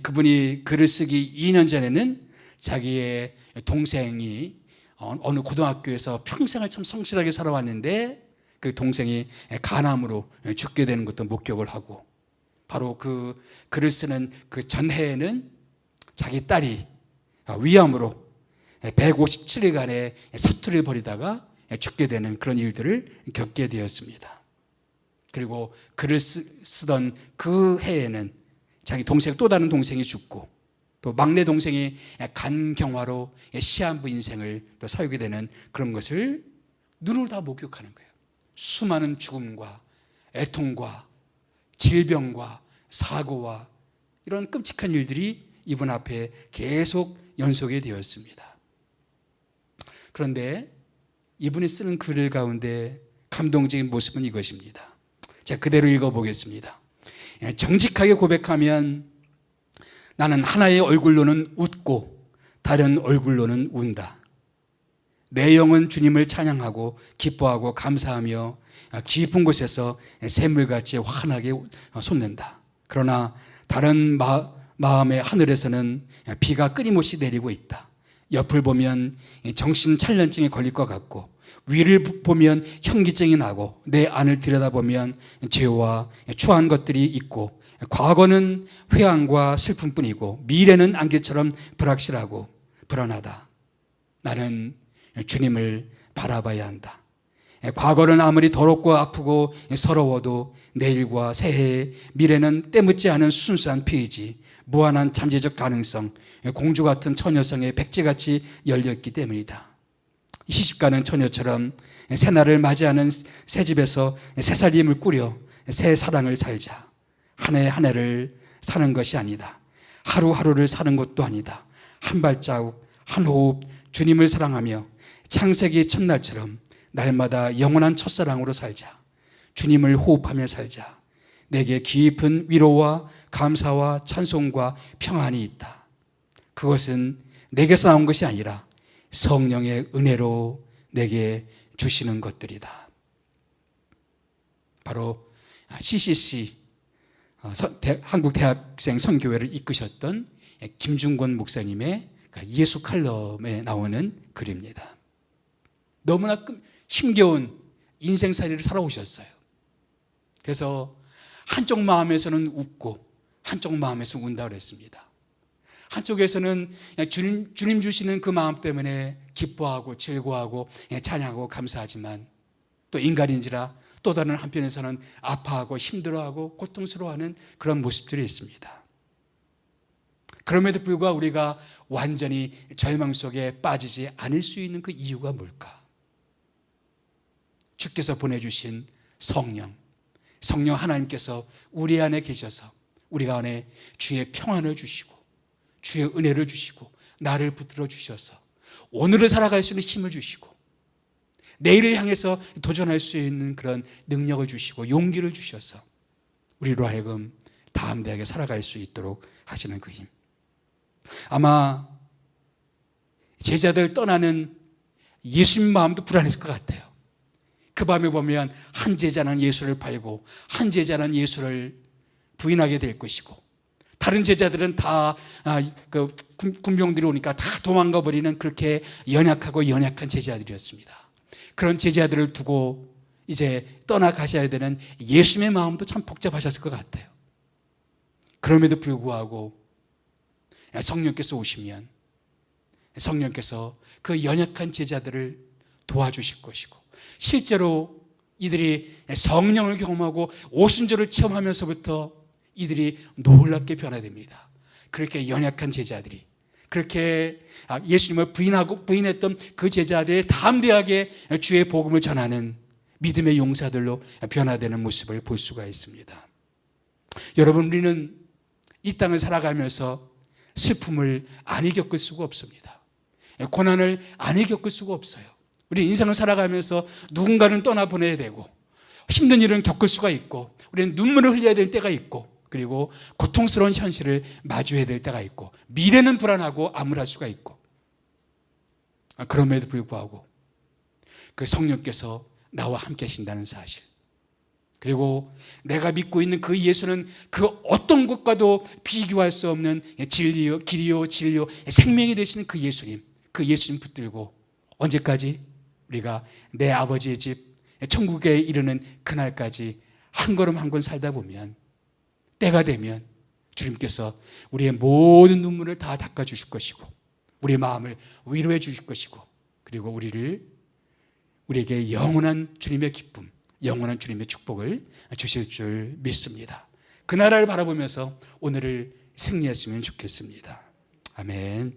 Speaker 1: 그분이 글을 쓰기 2년 전에는 자기의 동생이 어느 고등학교에서 평생을 참 성실하게 살아왔는데 그 동생이 간암으로 죽게 되는 것도 목격을 하고, 바로 그 글을 쓰는 그 전해에는 자기 딸이 위암으로 157일간의 사투를 벌이다가 죽게 되는 그런 일들을 겪게 되었습니다. 그리고 글을 쓰던 그 해에는 자기 동생, 또 다른 동생이 죽고 또 막내 동생이 간경화로 시한부 인생을 또 살게 되는 그런 것을 눈으로 다 목격하는 거예요. 수많은 죽음과 애통과 질병과 사고와 이런 끔찍한 일들이 이분 앞에 계속 연속이 되었습니다. 그런데 이분이 쓰는 글 가운데 감동적인 모습은 이것입니다. 제가 그대로 읽어보겠습니다. 정직하게 고백하면 나는 하나의 얼굴로는 웃고 다른 얼굴로는 운다. 내 영은 주님을 찬양하고 기뻐하고 감사하며 깊은 곳에서 샘물같이 환하게 솟는다. 그러나 다른 마음의 하늘에서는 비가 끊임없이 내리고 있다. 옆을 보면 정신찬련증에 걸릴 것 같고 위를 보면 현기증이 나고 내 안을 들여다보면 죄와 추한 것들이 있고 과거는 회한과 슬픔뿐이고 미래는 안개처럼 불확실하고 불안하다. 나는 주님을 바라봐야 한다. 과거는 아무리 더럽고 아프고 서러워도 내일과 새해 미래는 때묻지 않은 순수한 페이지, 무한한 잠재적 가능성, 공주 같은 처녀성의 백지같이 열렸기 때문이다. 시집가는 처녀처럼 새날을 맞이하는 새집에서 새살림을 꾸려 새 사랑을 살자. 한 해 한 해를 사는 것이 아니다. 하루하루를 사는 것도 아니다. 한 발자국, 한 호흡 주님을 사랑하며 창세기 첫날처럼 날마다 영원한 첫사랑으로 살자. 주님을 호흡하며 살자. 내게 깊은 위로와 감사와 찬송과 평안이 있다. 그것은 내게서 나온 것이 아니라 성령의 은혜로 내게 주시는 것들이다. 바로 CCC 한국대학생 선교회를 이끄셨던 김중권 목사님의 예수 칼럼에 나오는 글입니다. 너무나 힘겨운 인생살이를 살아오셨어요. 그래서 한쪽 마음에서는 웃고 한쪽 마음에서 운다 그랬습니다. 한쪽에서는 주님 주시는 그 마음 때문에 기뻐하고 즐거워하고 찬양하고 감사하지만 또 인간인지라 또 다른 한편에서는 아파하고 힘들어하고 고통스러워하는 그런 모습들이 있습니다. 그럼에도 불구하고 우리가 완전히 절망 속에 빠지지 않을 수 있는 그 이유가 뭘까? 주께서 보내주신 성령 하나님께서 우리 안에 계셔서 우리 안에 주의 평안을 주시고 주의 은혜를 주시고 나를 붙들어 주셔서 오늘을 살아갈 수 있는 힘을 주시고 내일을 향해서 도전할 수 있는 그런 능력을 주시고 용기를 주셔서 우리로 하여금 담대하게 살아갈 수 있도록 하시는 그 힘. 아마 제자들 떠나는 예수님 마음도 불안했을 것 같아요. 그 밤에 보면 한 제자는 예수를 팔고 한 제자는 예수를 부인하게 될 것이고, 다른 제자들은 다 군병들이 오니까 다 도망가 버리는 그렇게 연약하고 연약한 제자들이었습니다. 그런 제자들을 두고 이제 떠나가셔야 되는 예수님의 마음도 참 복잡하셨을 것 같아요. 그럼에도 불구하고 성령께서 오시면 성령께서 그 연약한 제자들을 도와주실 것이고, 실제로 이들이 성령을 경험하고 오순절을 체험하면서부터 이들이 놀랍게 변화됩니다. 그렇게 연약한 제자들이, 그렇게 예수님을 부인했던 그 제자들이 담대하게 주의 복음을 전하는 믿음의 용사들로 변화되는 모습을 볼 수가 있습니다. 여러분, 우리는 이 땅을 살아가면서 슬픔을 안 겪을 수가 없습니다. 고난을 안 겪을 수가 없어요. 우리 인생을 살아가면서 누군가는 떠나보내야 되고, 힘든 일은 겪을 수가 있고, 우리는 눈물을 흘려야 될 때가 있고, 그리고 고통스러운 현실을 마주해야 될 때가 있고, 미래는 불안하고 암울할 수가 있고, 그럼에도 불구하고 그 성령께서 나와 함께 하신다는 사실, 그리고 내가 믿고 있는 그 예수는 그 어떤 것과도 비교할 수 없는 진리요, 길이요, 진리요, 생명이 되시는 그 예수님 붙들고 언제까지 우리가 내 아버지의 집 천국에 이르는 그날까지 한 걸음 한 걸음 살다 보면, 때가 되면 주님께서 우리의 모든 눈물을 다 닦아주실 것이고, 우리의 마음을 위로해 주실 것이고, 그리고 우리에게 영원한 주님의 기쁨, 영원한 주님의 축복을 주실 줄 믿습니다. 그 나라를 바라보면서 오늘을 승리했으면 좋겠습니다. 아멘.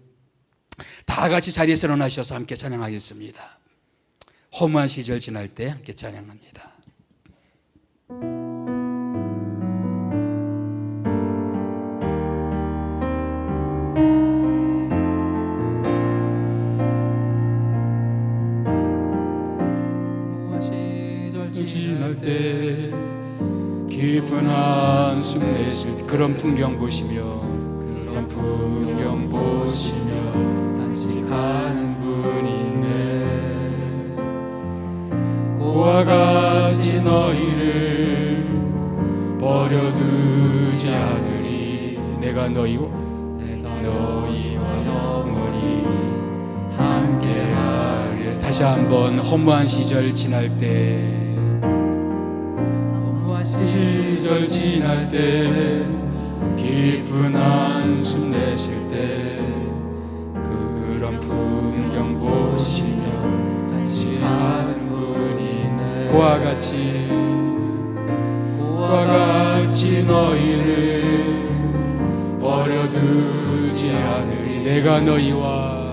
Speaker 1: 다 같이 자리에서 일어나셔서 함께 찬양하겠습니다. 허무한 시절 지날 때 함께 찬양합니다. 지날 때 깊은 한숨 내쉴 때 그런 풍경 보시며 단식하는 분이 있네. 고와 같이 너희를 버려두지 않으리. 내가 너희와 영원히 함께하리. 다시 한번 허무한 시절 지날 때 깊은 한숨 내쉴 때 그런 풍경 보시며 단식하는 분이 있네. 고와 같이 너희를 버려두지 않으리. 내가 너희와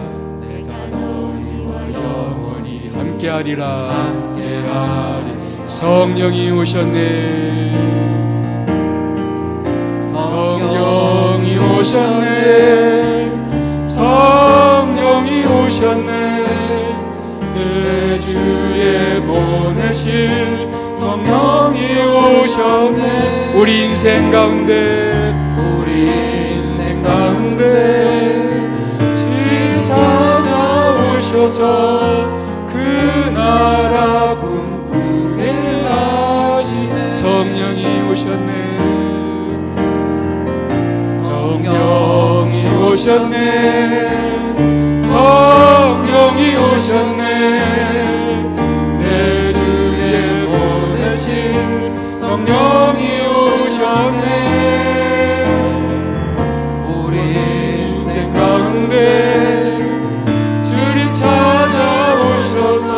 Speaker 1: 영원히 함께하리라. 성령이 오셨네. 성령이 오셨네. 내 주에 보내실 성령이 오셨네. 우리 인생 가운데 찾아오셔서 그 나라 꿈꾸게 하시네. 성령이 오셨네. 내 주에 보내실 성령이 오셨네. 우리 인생 가운데 주님 찾아오셔서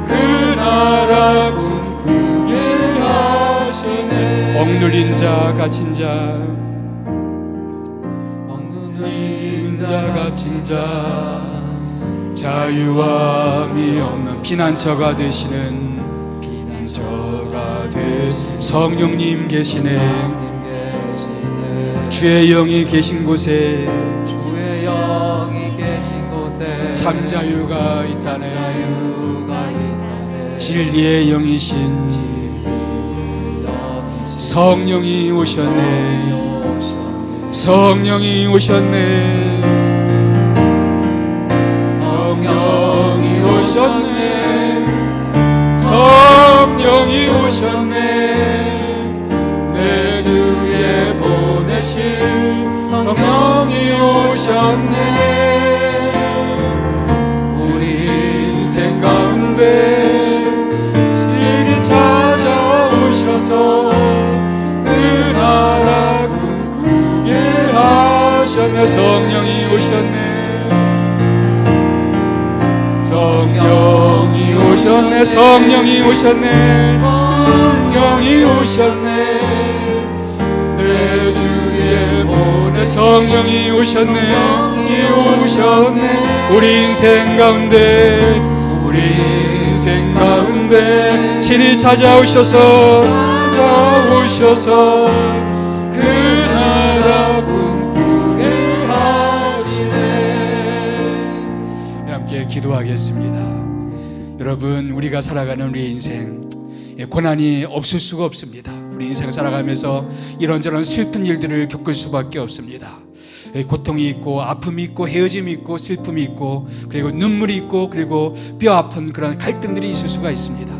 Speaker 1: 그 나라 꿈꾸게 하시네. 억눌린 자 갇힌 자 자유함이 없는 피난처가 되시는 성령님 계시네. 주의 영이 계신 곳에 참 자유가 있다네. 진리의 영이신 성령이 오셨네. 성령이 오셨네. 내 주에 오셨네. 성령이 오셨네. 성령이 오셨네. 성령이 오셨네. 성령이 오셨네. 내 주에 보내 성령이 오셨네. 오셨네. 우리 인생 가운데 친히 찾아오셔서 그 나라 꿈꾸게 하시네. 함께 기도하겠습니다. 여러분, 우리가 살아가는 우리의 인생 고난이 없을 수가 없습니다. 우리 인생 살아가면서 이런저런 슬픈 일들을 겪을 수밖에 없습니다. 고통이 있고 아픔이 있고 헤어짐이 있고 슬픔이 있고 그리고 눈물이 있고 그리고 뼈 아픈 그런 갈등들이 있을 수가 있습니다.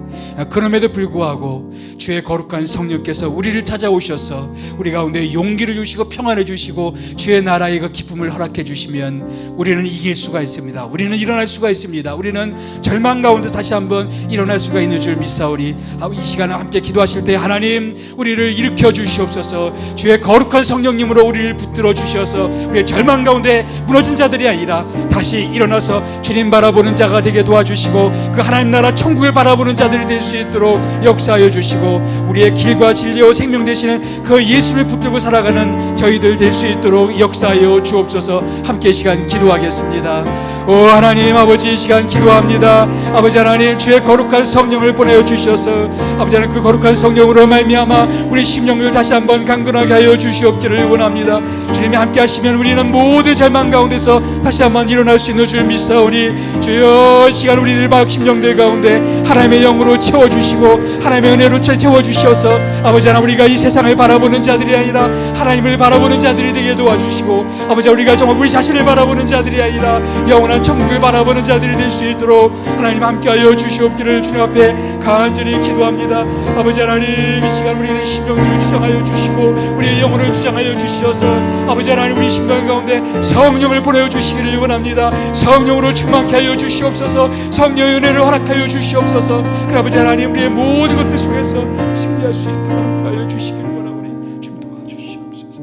Speaker 1: 그럼에도 불구하고 주의 거룩한 성령께서 우리를 찾아오셔서 우리 가운데 용기를 주시고 평안을 주시고 주의 나라의 그 기쁨을 허락해 주시면 우리는 이길 수가 있습니다. 우리는 일어날 수가 있습니다. 우리는 절망 가운데 다시 한번 일어날 수가 있는 줄 믿사오니 이 시간에 함께 기도하실 때 하나님 우리를 일으켜 주시옵소서. 주의 거룩한 성령님으로 우리를 붙들어 주셔서 우리의 절망 가운데 무너진 자들이 아니라 다시 일어나서 주님 바라보는 자가 되게 도와주시고 그 하나님 나라 천국을 바라보는 자들이 될 수 있도록 역사하여 주시고 우리의 길과 진리와 생명 되시는 그 예수를 붙들고 살아가는 저희들 될 수 있도록 역사하여 주옵소서. 함께 시간 기도하겠습니다. 오 하나님 아버지, 이 시간 기도합니다. 아버지 하나님, 주의 거룩한 성령을 보내어 주셔서 아버지 하나님 그 거룩한 성령으로 말미암아 우리 심령을 다시 한번 강건하게 하여 주시옵기를 원합니다. 주님이 함께 하시면 우리는 모든 절망 가운데서 다시 한번 일어날 수 있는 줄 믿사오니 주여 시간 우리들 막 심령들 가운데 하나님의 영으로 채워주시고 하나님의 은혜로 채워주셔서 아버지 하나님 우리가 이 세상을 바라보는 자들이 아니라 하나님을 바라보는 자들이 되게 도와주시고 아버지 우리가 정말 우리 자신을 바라보는 자들이 아니라 영원한 천국을 바라보는 자들이 될 수 있도록 하나님 함께하여 주시옵기를 주님 앞에 간절히 기도합니다. 아버지 하나님 이 시간 우리의 심령들을 주장하여 주시고 우리의 영혼을 주장하여 주셔서 아버지 하나님 우리 심령 가운데 성령을 보내어 주시기를 원합니다. 성령으로 충만케 하여 주시옵소서. 성령의 은혜를 허락하여 주시옵소서. 그래 아버지 하나님 우리의 모든 것들 속에서 승리할 수 있도록 함께하여 주시기를 원하오니 좀 도와주시옵소서.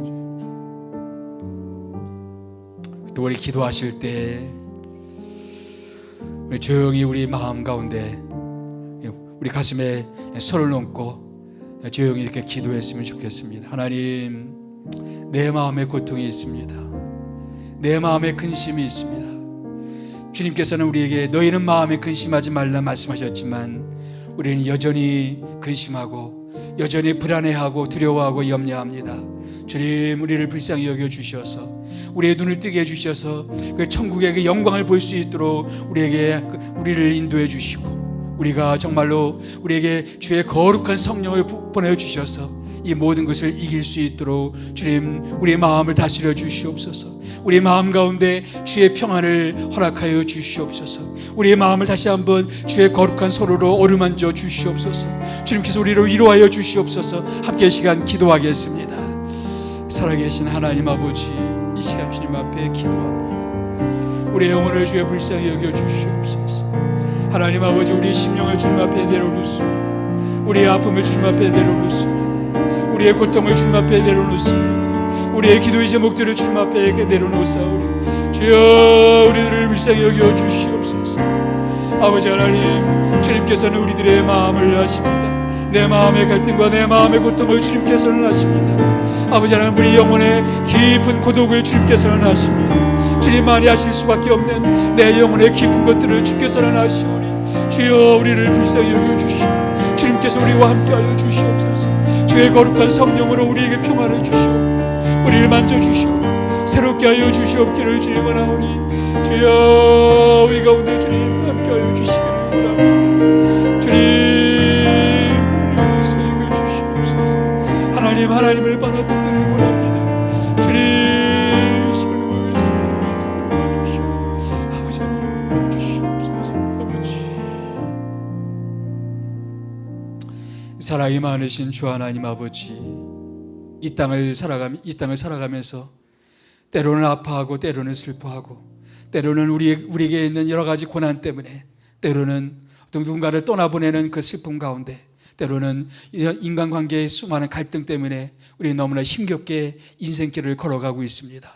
Speaker 1: 또 우리 기도하실 때 우리 조용히 우리 마음 가운데 우리 가슴에 손을 얹고 조용히 이렇게 기도했으면 좋겠습니다. 하나님, 내 마음에 고통이 있습니다. 내 마음에 근심이 있습니다. 주님께서는 우리에게 너희는 마음에 근심하지 말라 말씀하셨지만 우리는 여전히 근심하고 여전히 불안해하고 두려워하고 염려합니다. 주님, 우리를 불쌍히 여겨주셔서 우리의 눈을 뜨게 해주셔서 그 천국의 그 영광을 볼 수 있도록 우리를 인도해 주시고 우리가 정말로 우리에게 주의 거룩한 성령을 보내어 주셔서 이 모든 것을 이길 수 있도록 주님 우리의 마음을 다스려 주시옵소서. 우리의 마음 가운데 주의 평안을 허락하여 주시옵소서. 우리의 마음을 다시 한번 주의 거룩한 손으로 어루만져 주시옵소서. 주님께서 우리를 위로하여 주시옵소서. 함께 시간 기도하겠습니다. 살아계신 하나님 아버지, 이 시간 주님 앞에 기도합니다. 우리의 영혼을 주의 불쌍히 여겨 주시옵소서. 하나님 아버지, 우리의 심령을 주님 앞에 내려놓습니다. 우리의 아픔을 주님 앞에 내려놓습니다. 우리의 고통을 주님 앞에 내려놓습니다. 우리의 기도의 제목들을 주님 앞에 내려놓사오니 주여 우리들을 불쌍히 여겨 주시옵소서. 아버지 하나님, 주님께서는 우리들의 마음을 아십니다. 내 마음의 갈등과 내 마음의 고통을 주님께서는 아십니다. 아버지 하나님, 우리 영혼의 깊은 고독을 주님께서는 아십니다. 주님만이 아실 수밖에 없는 내 영혼의 깊은 것들을 주께서는 아시오니 주여 우리를 불쌍히 여겨주시고 주님께서 우리와 함께하여 주시옵소서. 주의 거룩한 성령으로 우리에게 평안을 주시옵고 우리를 만져주시옵고 새롭게 하여 주시옵기를 주님 원하오니 주여 우리 가운데 주님 함께하여 주시기를 원합니다. 주님 우리를 불쌍히 여겨주시옵소서. 하나님을 바라보기를 원합니다. 주님 시간을 주시옵소서. 아버지 하나님 도와주시옵소서. 아버지, 사랑이 많으신 주 하나님 아버지, 이 땅을 살아가면서 때로는 아파하고 때로는 슬퍼하고 때로는 우리에게 있는 여러 가지 고난 때문에 때로는 누군가를 떠나보내는 그 슬픔 가운데 때로는 인간관계의 수많은 갈등 때문에 우리 너무나 힘겹게 인생길을 걸어가고 있습니다.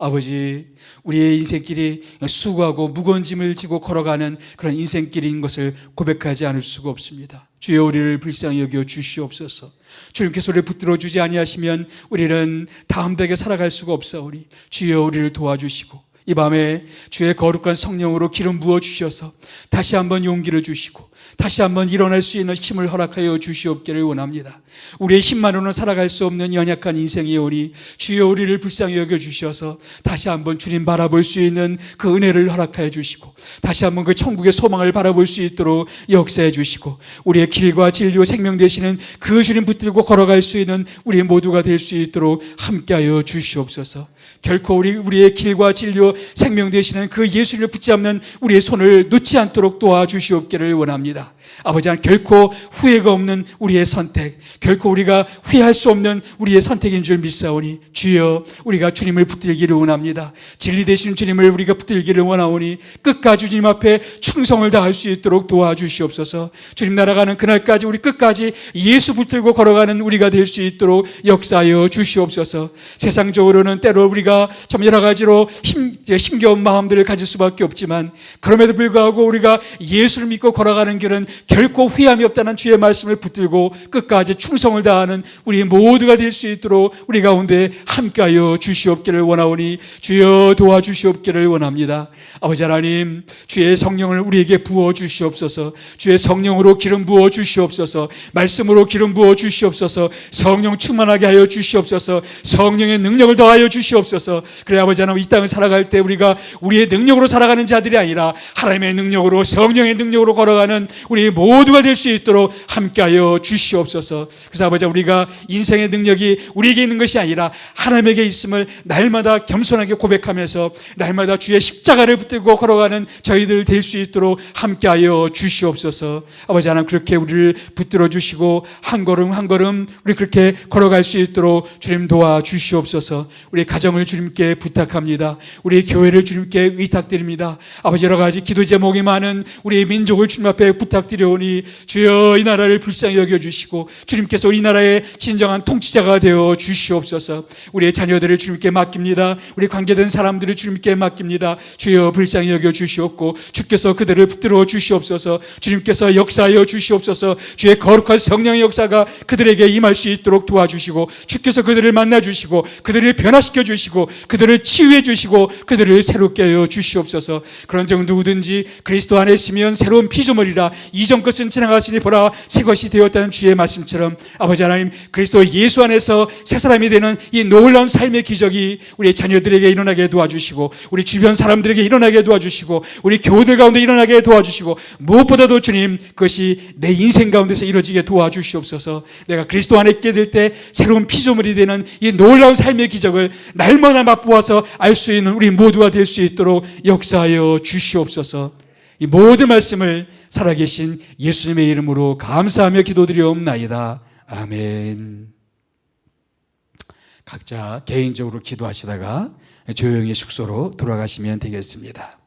Speaker 1: 아버지, 우리의 인생길이 수고하고 무거운 짐을 지고 걸어가는 그런 인생길인 것을 고백하지 않을 수가 없습니다. 주여, 우리를 불쌍히 여겨 주시옵소서. 주님께서 우리를 붙들어 주지 아니하시면 우리는 다음되게 살아갈 수가 없사오니 주여, 우리를 도와주시고 이 밤에 주의 거룩한 성령으로 기름 부어 주셔서 다시 한번 용기를 주시고 다시 한번 일어날 수 있는 힘을 허락하여 주시옵기를 원합니다. 우리의 힘만으로는 살아갈 수 없는 연약한 인생이오니 주여, 우리를 불쌍히 여겨주셔서 다시 한번 주님 바라볼 수 있는 그 은혜를 허락하여 주시고 다시 한번 그 천국의 소망을 바라볼 수 있도록 역사해 주시고 우리의 길과 진리와 생명 되시는 그 주님 붙들고 걸어갈 수 있는 우리 모두가 될 수 있도록 함께하여 주시옵소서. 결코 우리의 길과 진리와 생명 되시는 그 예수님을 붙잡는 우리의 손을 놓지 않도록 도와주시옵기를 원합니다. 아버지 하나님, 결코 후회가 없는 우리의 선택, 결코 우리가 후회할 수 없는 우리의 선택인 줄 믿사오니 주여, 우리가 주님을 붙들기를 원합니다. 진리 되신 주님을 우리가 붙들기를 원하오니 끝까지 주님 앞에 충성을 다할 수 있도록 도와주시옵소서. 주님 날아가는 그날까지 우리 끝까지 예수 붙들고 걸어가는 우리가 될 수 있도록 역사하여 주시옵소서. 세상적으로는 때로 우리가 참 여러 가지로 힘겨운 마음들을 가질 수밖에 없지만 그럼에도 불구하고 우리가 예수를 믿고 걸어가는 길은 결코 후회함이 없다는 주의 말씀을 붙들고 끝까지 충성을 다하는 우리 모두가 될 수 있도록 우리 가운데 함께하여 주시옵기를 원하오니 주여, 도와주시옵기를 원합니다. 아버지 하나님, 주의 성령을 우리에게 부어 주시옵소서. 주의 성령으로 기름 부어 주시옵소서. 말씀으로 기름 부어 주시옵소서. 성령 충만하게 하여 주시옵소서. 성령의 능력을 더하여 주시옵소서. 그래 아버지 하나님, 이 땅을 살아갈 때 우리가 우리의 능력으로 살아가는 자들이 아니라 하나님의 능력으로, 성령의 능력으로 걸어가는 우리 모두가 될 수 있도록 함께하여 주시옵소서. 그래서 아버지, 우리가 인생의 능력이 우리에게 있는 것이 아니라 하나님에게 있음을 날마다 겸손하게 고백하면서 날마다 주의 십자가를 붙들고 걸어가는 저희들 될 수 있도록 함께하여 주시옵소서. 아버지 하나님, 그렇게 우리를 붙들어 주시고 한 걸음 한 걸음 우리 그렇게 걸어갈 수 있도록 주님 도와주시옵소서. 우리 가정을 주님께 부탁합니다. 우리 교회를 주님께 의탁드립니다. 아버지, 여러 가지 기도 제목이 많은 우리 민족을 주님 앞에 부탁드려오니 주여, 이 나라를 불쌍히 여겨주시고 주님께서 이 나라의 진정한 통치자가 되어 주시옵소서. 우리의 자녀들을 주님께 맡깁니다. 우리 관계된 사람들을 주님께 맡깁니다. 주여, 불쌍히 여겨주시옵고 주께서 그들을 붙들어 주시옵소서. 주님께서 역사하여 주시옵소서. 주의 거룩한 성령의 역사가 그들에게 임할 수 있도록 도와주시고 주께서 그들을 만나주시고 그들을 변화시켜 주시고 그들을 치유해 주시고 그들을 새롭게 하여 주시옵소서. 그런 정 누구든지 그리스도 안에 있으면 새로운 피조물이라, 이전 것은 지나갔으니 보라 새 것이 되었다는 주의 말씀처럼 아버지 하나님, 그리스도 예수 안에서 새 사람이 되는 이 놀라운 삶의 기적이 우리 자녀들에게 일어나게 도와주시고 우리 주변 사람들에게 일어나게 도와주시고 우리 교우들 가운데 일어나게 도와주시고 무엇보다도 주님, 그것이 내 인생 가운데서 이루어지게 도와주시옵소서. 내가 그리스도 안에 있게 될 때 새로운 피조물이 되는 이 놀라운 삶의 기적을 날마다 맛보아서 알 수 있는 우리 모두가 될 수 있도록 역사하여 주시옵소서. 이 모든 말씀을 살아계신 예수님의 이름으로 감사하며 기도드리옵나이다. 아멘. 각자 개인적으로 기도하시다가 조용히 숙소로 돌아가시면 되겠습니다.